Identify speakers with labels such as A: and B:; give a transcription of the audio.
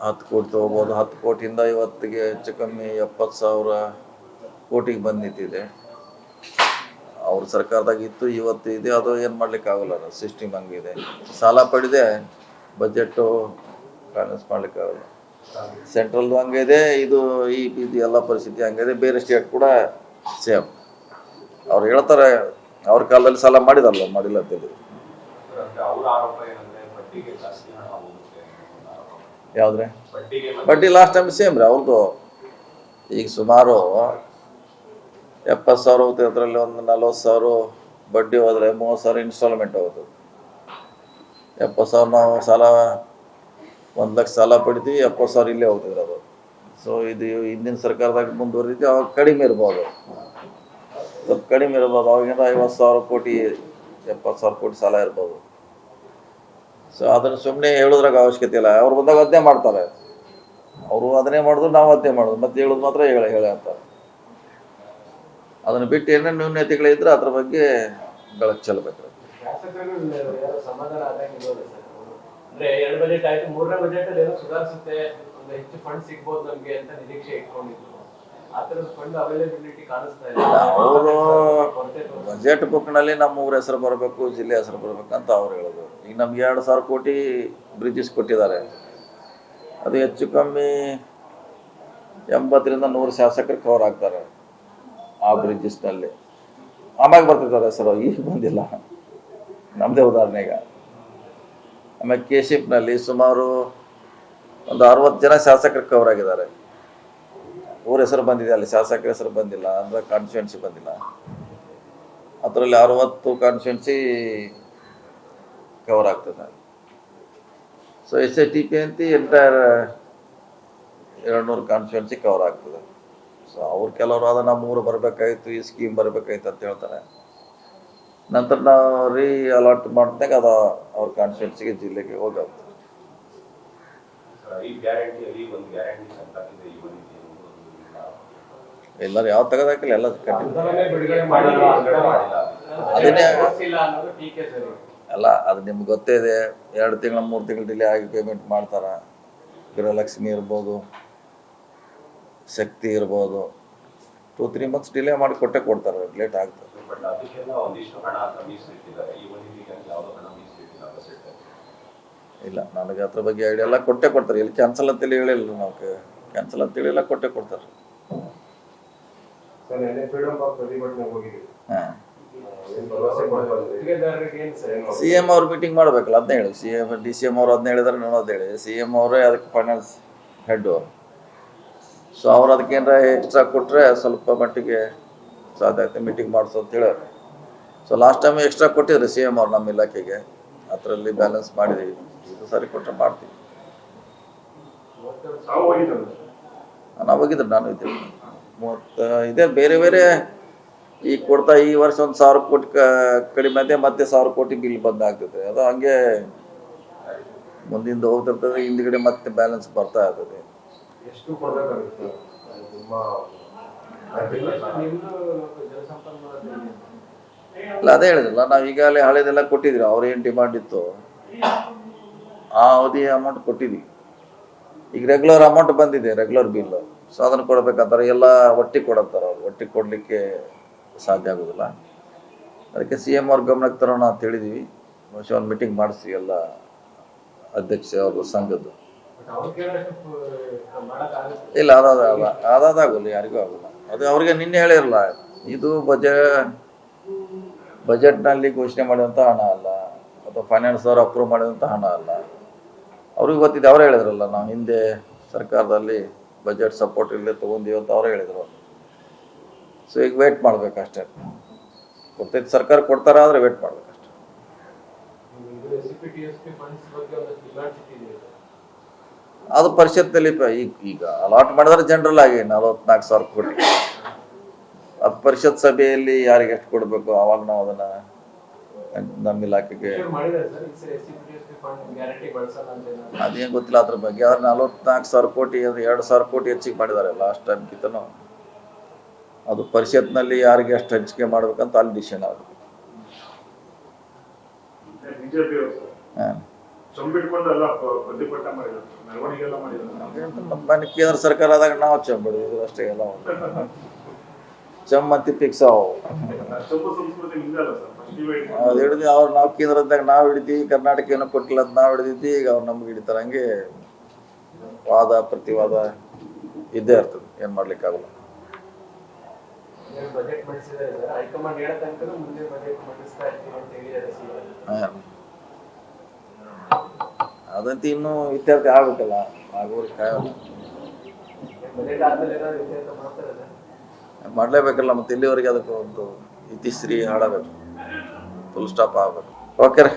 A: 10 ಕೋಟಿ ತೊಗೋಬೋದು. 10 ಕೋಟಿಯಿಂದ ಇವತ್ತಿಗೆ ಹೆಚ್ಚು ಕಮ್ಮಿ 70,000 ಕೋಟಿಗೆ ಬಂದು ನಿಂತಿದೆ. ಅವ್ರ ಸರ್ಕಾರದಾಗ ಇತ್ತು, ಇವತ್ತು ಇದೆ. ಅದು ಏನು ಮಾಡ್ಲಿಕ್ಕೆ ಆಗೋಲ್ಲ, ಸಿಸ್ಟಮ್ ಹಂಗಿದೆ. ಸಾಲ ಪಡೆದೇ ಬಜೆಟ್ಟು ಬ್ಯಾಲೆನ್ಸ್ ಮಾಡ್ಲಿಕ್ಕೆ ಆಗಲ್ಲ. ಸೆಂಟ್ರಲ್ದು ಹಂಗಿದೆ, ಇದು ಇದು ಎಲ್ಲ ಪರಿಸ್ಥಿತಿ ಹಂಗಿದೆ. ಬೇರೆ ಸ್ಟೇಟ್ ಕೂಡ ಸೇಮ್. ಅವ್ರು ಹೇಳ್ತಾರೆ ಅವ್ರ ಕಾಲದಲ್ಲಿ ಸಾಲ ಮಾಡಿದಾರಲ್ಲ, ಮಾಡಿಲ್ಲ ಅಂತೇಳಿ. ಯಾವುದ್ರೆ ಬಡ್ಡಿ ಲಾಸ್ಟ್ ಟೈಮ್ ಸೇಮ್ ರೀ ಅವ್ರದ್ದು. ಈಗ ಸುಮಾರು 70,000 ಹೋಗ್ತದೆ, ಅದರಲ್ಲಿ ಒಂದು 40,000 ಬಡ್ಡಿ ಹೋದರೆ 30,000 ಇನ್ಸ್ಟಾಲ್ಮೆಂಟ್ ಹೋಗ್ತದೆ. 70,000 ನಾವು ಸಾಲ 1 ಲಕ್ಷ ಸಾಲ ಪಡಿತೀವಿ, 70,000 ಇಲ್ಲೇ ಹೋಗ್ತದೆ ಅದು. ಸೊ ಇದು ಹಿಂದಿನ ಸರ್ಕಾರದಾಗ ಮುಂದುವರಿದೈತಿ. ಅವಾಗ ಕಡಿಮೆ ಇರ್ಬೋದು, ಸ್ವಲ್ಪ ಕಡಿಮೆ ಇರ್ಬೋದು. ಅವಾಗಿಂದ 50,000 ಕೋಟಿ 70,000 ಕೋಟಿ ಸಾಲ ಇರ್ಬೋದು. ಸೊ ಅದನ್ನು ಸುಮ್ಮನೆ ಹೇಳೋದ್ರಾಗ ಅವಶ್ಯಕತೆ ಇಲ್ಲ. ಅವ್ರು ಬಂದಾಗ ಅದನ್ನೇ ಮಾಡ್ತಾರೆ. ಅವರು ಅದನ್ನೇ ಮಾಡಿದ್ರು, ನಾವು ಅದನ್ನೇ ಮಾಡೋದು. ಮತ್ತೆ ಹೇಳೋದು ಮಾತ್ರ ಹೇಳಿ ಅಂತಾರೆ. ಅದನ್ನು ಬಿಟ್ಟು ಏನೇನು ನ್ಯೂನ್ಯತೆಗಳಿದ್ರೆ ಅದ್ರ ಬಗ್ಗೆ ಬೆಳಕು ಚೆಲ್ಲಬೇಕು. ಅವರು ಬಜೆಟ್ ಬುಕ್ನಲ್ಲಿ ನಮ್ಮ ಊರ ಹೆಸರು ಬರಬೇಕು, ಜಿಲ್ಲೆ ಹೆಸರು ಬರಬೇಕಂತ ಅವ್ರು ಹೇಳೋದು. ಈಗ ನಮ್ಗೆ 2,000 ಕೋಟಿ ಬ್ರಿಡ್ಜಸ್ ಕೊಟ್ಟಿದ್ದಾರೆ. ಅದು ಹೆಚ್ಚು ಕಮ್ಮಿ 80ರಿಂದ 100 ಶಾಸಕರು ಕವರ್ ಆಗ್ತಾರೆ ಆ ಬ್ರಿಡ್ಜಸ್ನಲ್ಲಿ. ಆಮ್ಯಾಗ ಬರ್ತಿರ್ತಾರೆ ಹೆಸರು, ಈಗ ಬಂದಿಲ್ಲ. ನಮ್ಮದೇ ಉದಾಹರಣೆಗೆ. ಆಮೇಲೆ KSHIPನಲ್ಲಿ ಸುಮಾರು ಒಂದು 60 ಜನ ಶಾಸಕರು ಕವರ್ ಆಗಿದ್ದಾರೆ. ಊರ ಹೆಸರು ಬಂದಿದೆ, ಅಲ್ಲಿ ಶಾಸಕರ ಹೆಸರು ಬಂದಿಲ್ಲ, ಅಂದರೆ ಕಾನ್ಸ್ಟಿಟ್ಯೂನ್ಸಿ ಬಂದಿಲ್ಲ. ಅದರಲ್ಲಿ 60 ಕಾನ್ಸ್ಟಿಟ್ಯೂನ್ಸಿ ಕವರ್ ಆಗ್ತದೆ. ಸೊ SITP ಅಂತ ಎಂಟೈರ್ 200 ಕಾನ್ಸ್ಟಿಟ್ಯೂನ್ಸಿ ಕವರ್ ಆಗ್ತದೆ. ಸೊ ಅವ್ರು ಕೆಲವರು ಅದು ನಮ್ಮ ಊರು ಬರಬೇಕಾಯ್ತು, ಈ ಸ್ಕೀಮ್ ಬರಬೇಕಾಯ್ತು ಅಂತ ಹೇಳ್ತಾರೆ. ನಂತರ ನಾವು ಅಲಾಟ್ ಮಾಡಿದಾಗ ಅದು ಅವ್ರ ಕಾನ್ಸ್ಟಿಟ್ಯೂನ್ಸಿಗೆ, ಜಿಲ್ಲೆಗೆ ಹೋಗುತ್ತೆ. ಎಲ್ಲರೂ ಯಾವ ತೆಗೆದಾಕಿಲ್ಲ, ಎಲ್ಲ ಅದನ್ನೇ ಅಲ್ಲ. ಅದು ನಿಮ್ಗೆ ಗೊತ್ತೇ ಇದೆ. 2 ತಿಂಗಳು 3 ತಿಂಗಳು ಡಿಲೇ ಆಗಿ ಪೇಮೆಂಟ್ ಮಾಡ್ತಾರೆ. ಗೃಹಲಕ್ಷ್ಮಿ ಇರ್ಬೋದು, ಶಕ್ತಿ ಇರ್ಬೋದು, 2-3 ಮಂತ್ಸ್ ಡಿಲೇ ಮಾಡಿ ಕೊಡ್ತಾರೆ. ಲೇಟ್ ಆಗ್ತದೆ. ಇಲ್ಲ, ನನಗೆ ಅದ್ರ ಬಗ್ಗೆ ಐಡಿಯಾ ಎಲ್ಲ. ಕೊಡ್ತಾರೆ. ಇಲ್ಲಿ ಕ್ಯಾನ್ಸಲ್ ಅಂತೇಳಿ ಹೇಳಿಲ್ಲ ನಾವು. ಕ್ಯಾನ್ಸಲ್ ಅಂತೇಳಿ ಎಲ್ಲ ಕೊಡ್ತಾರೆ. ಹಾಂ, CM ಅವ್ರು ಮೀಟಿಂಗ್ ಮಾಡಬೇಕಲ್ಲ, ಅದನ್ನೇ ಹೇಳಿ. DCM ಅವ್ರು ಅದನ್ನ ಹೇಳಿದ್ರೆ ನಾನು ಅದು ಹೇಳಿ. CM ಅವರೇ ಅದಕ್ಕೆ ಫೈನಾನ್ಸ್ ಹೆಡ್ಡು. ಸೊ ಅವ್ರು ಅದಕ್ಕೇನಾರ ಎಕ್ಸ್ಟ್ರಾ ಕೊಟ್ಟರೆ ಸ್ವಲ್ಪ ಮಟ್ಟಿಗೆ ಸಾಧ್ಯ ಆಗುತ್ತೆ ಮೀಟಿಂಗ್ ಮಾಡಿಸೋ ಅಂತ ಹೇಳೋರು. ಸೊ ಲಾಸ್ಟ್ ಟೈಮ್ ಎಕ್ಸ್ಟ್ರಾ ಕೊಟ್ಟಿದ್ರು CM ಅವ್ರು ನಮ್ಮ ಇಲಾಖೆಗೆ. ಅದರಲ್ಲಿ ಬ್ಯಾಲೆನ್ಸ್ ಮಾಡಿದ್ದೀವಿ. ಇದು ಸರಿ ಕೊಟ್ಟರೆ ಮಾಡ್ತೀವಿ. ನಾವು ಹೋಗಿದ್ರು, ನಾನು ಇದ್ದೀನಿ. 30 ಇದೇ ಬೇರೆ ಬೇರೆ ಈಗ ಕೊಡ್ತಾ. ಈ ವರ್ಷ ಒಂದು 1,000 ಕೋಟಿ ಕಡಿಮೆ ಇದೆ, ಮತ್ತೆ 1,000 ಕೋಟಿ ಬಿಲ್ ಬಂದಾಗ್ತದೆ. ಅದು ಹಂಗೆ ಮುಂದಿಂದ ಹೋಗ್ತಿರ್ತದೆ, ಹಿಂದ್ಗಡೆ ಮತ್ತೆ ಬ್ಯಾಲೆನ್ಸ್ ಬರ್ತಾ ಇರ್ತದೆ. ಇಲ್ಲ, ಅದೇ ಹೇಳಿದ್ರಲ್ಲ, ನಾವು ಈಗಾಗಲೇ ಹಳೇದೆಲ್ಲ ಕೊಟ್ಟಿದ್ರಿ. ಅವ್ರೇನು ಡಿಮಾಂಡ್ ಇತ್ತು ಆ ಅವಧಿ ಅಮೌಂಟ್ ಕೊಟ್ಟಿದ್ವಿ. ಈಗ ರೆಗ್ಯುಲರ್ ಅಮೌಂಟ್ ಬಂದಿದೆ, ರೆಗ್ಯುಲರ್ ಬಿಲ್. ಸೊ ಅದನ್ನು ಕೊಡ್ಬೇಕಂತಾರೆ. ಎಲ್ಲ ಒಟ್ಟಿಗೆ ಕೊಡತ್ತಾರೆ. ಅವ್ರು ಒಟ್ಟಿಗೆ ಕೊಡಲಿಕ್ಕೆ ಸಾಧ್ಯ ಆಗೋದಿಲ್ಲ. ಅದಕ್ಕೆ CM ಅವ್ರ ಗಮನಕ್ಕೆ ತರೋಣ ಅಂತ ಹೇಳಿದ್ವಿ. ಬಹುಶಃ ಒಂದು ಮೀಟಿಂಗ್ ಮಾಡಿಸ್ತೀವಿ ಎಲ್ಲ ಅಧ್ಯಕ್ಷ ಅವ್ರ ಸಂಘದ್ದು. ಇಲ್ಲ, ಅದಾಗೋಲ್ಲ, ಯಾರಿಗೂ ಆಗೋಲ್ಲ. ಅದು ಅವ್ರಿಗೆ ನಿನ್ನೆ ಹೇಳಿರಲ್ಲ. ಇದು ಬಜೆಟ್ನಲ್ಲಿ ಘೋಷಣೆ ಮಾಡಿದಂಥ ಹಣ ಅಲ್ಲ, ಅಥವಾ ಫೈನಾನ್ಸ್ ಅವ್ರು ಅಪ್ರೂವ್ ಮಾಡಿದಂಥ ಹಣ ಅಲ್ಲ. ಅವ್ರಿಗೆ ಗೊತ್ತಿದೆ. ಅವರೇ ಹೇಳಿದ್ರಲ್ಲ, ನಾವು ಹಿಂದೆ ಸರ್ಕಾರದಲ್ಲಿ ಬಜೆಟ್ ಸಪೋರ್ಟ್ ಇಲ್ಲದೆ ತೊಗೊಂಡಿವಿ ಅಂತ ಅವರೇ ಹೇಳಿದರು. ಸೊ ಈಗ ವೇಟ್ ಮಾಡ್ಬೇಕಷ್ಟೇ. ಗೊತ್ತೈತೆ ಸರ್ಕಾರ ಕೊಡ್ತಾರ, ಆದರೆ ವೇಟ್ ಮಾಡ್ಬೇಕಷ್ಟೆ. ಅದು ಪರಿಷತ್ನಲ್ಲಿ ಈಗ ಅಲಾಟ್ ಮಾಡಿದ್ರೆ ಜನರಲ್ ಆಗಿ 44,000 ಕೋಟಿ. ಅದು ಪರಿಷತ್ ಸಭೆಯಲ್ಲಿ ಯಾರಿಗೆ ಎಷ್ಟು ಕೊಡಬೇಕು ಅವಾಗ ನಾವು ಅದನ್ನು ನಮ್ಮ ಇಲಾಖೆಗೆ ಅದೇನು ಗೊತ್ತಿಲ್ಲ ಅದ್ರ ಬಗ್ಗೆ. ಆದ್ರೆ 44,000 ಕೋಟಿ, 2,000 ಕೋಟಿ ಹೆಚ್ಚಿಗೆ ಮಾಡಿದ್ದಾರೆ ಲಾಸ್ಟ್ ಟೈಮ್ಗಿಂತನೂ. ಅದು ಪರಿಷತ್ನಲ್ಲಿ ಯಾರಿಗೆ ಎಷ್ಟು ಹಂಚಿಕೆ ಮಾಡ್ಬೇಕಂತ ಅಲ್ಲಿ ಡಿಸಿಷನ್ ಆಗುತ್ತೆ. ಹಾಂ,
B: ಚಂಬಿಟ್ಕೊಂಡು ಎಲ್ಲ ಪ್ರತಿಭಟನೆ ಮಾಡಿದ್ರು, ಮೆರವಣಿಗೆ ಎಲ್ಲ ಮಾಡಿದ್ರು.
A: ನಮ್ಮ ಕೇಂದ್ರ ಸರ್ಕಾರ ಆದಾಗ ನಾವು ಚಂಬಿಡಿದ್ರು ಅಷ್ಟೇ ಎಲ್ಲ ಚಮ್ಮಂತಿ ಫಿಕ್ಸ್ ಅವು
B: ಚಂಬು ಸಂಸ್ಕೃತಿ ನಿಮ್ದೇ ಅಲ್ಲ ಸರ್, ಫಸ್ಟ್ ನೀವೇ
A: ಅದು ಹಿಡಿದು ಅವ್ರು ನಾವು ಕೇಂದ್ರದಾಗ ನಾವು ಹಿಡಿತೀವಿ, ಕರ್ನಾಟಕ ಏನೋ ಕೊಟ್ಟಿಲ್ಲ ಅಂತ ನಾವು ಹಿಡಿದಿದ್ವಿ, ಈಗ ಅವ್ರು ನಮ್ಗೆ ಹಿಡಿತಾರೆ. ಹಂಗೆ ವಾದ ಪ್ರತಿವಾದ ಇದ್ದೇ ಇರ್ತದೆ, ಏನು ಮಾಡ್ಲಿಕ್ಕಾಗಲ್ಲ.
C: ಬಜೆಟ್ ಮಂಡಿಸಿದ್ದಾರೆ ಸರ್, ಹೈಕಮಾಂಡ್ ಹೇಳೋ ತನಕ ಮುಂದೆ ಬಜೆಟ್ ಮಂಡಿಸ್ತಾ ಇರ್ತೀವಿ ಅಂತ ಹೇಳಿದ್ದಾರೆ ಸಿಎಂ.
A: ಅದಂತೂ ಇನ್ನೂ ಇತ್ಯರ್ಥ ಆಗ್ಬೇಕಲ್ಲ, ಆಗೋರಿಗೆ ಕಾಯಲ್ಲ.
C: ಬಜೆಟ್ ಆದ್ಮೇಲೆ ಏನಾದ್ರು ಇತ್ಯರ್ಥ ಮಾಡ್ತಾರೆ ಸರ್?
A: ಮಾಡಲೇಬೇಕಲ್ಲ, ಮತ್ತೆ ಇಲ್ಲಿವರೆಗೆ ಅದಕ್ಕೆ ಒಂದು ಇತಿಶ್ರೀ ಹಾಡಬೇಕು, ಫುಲ್ ಸ್ಟಾಪ್ ಆಗಬೇಕು. ಓಕೆ ರೀ.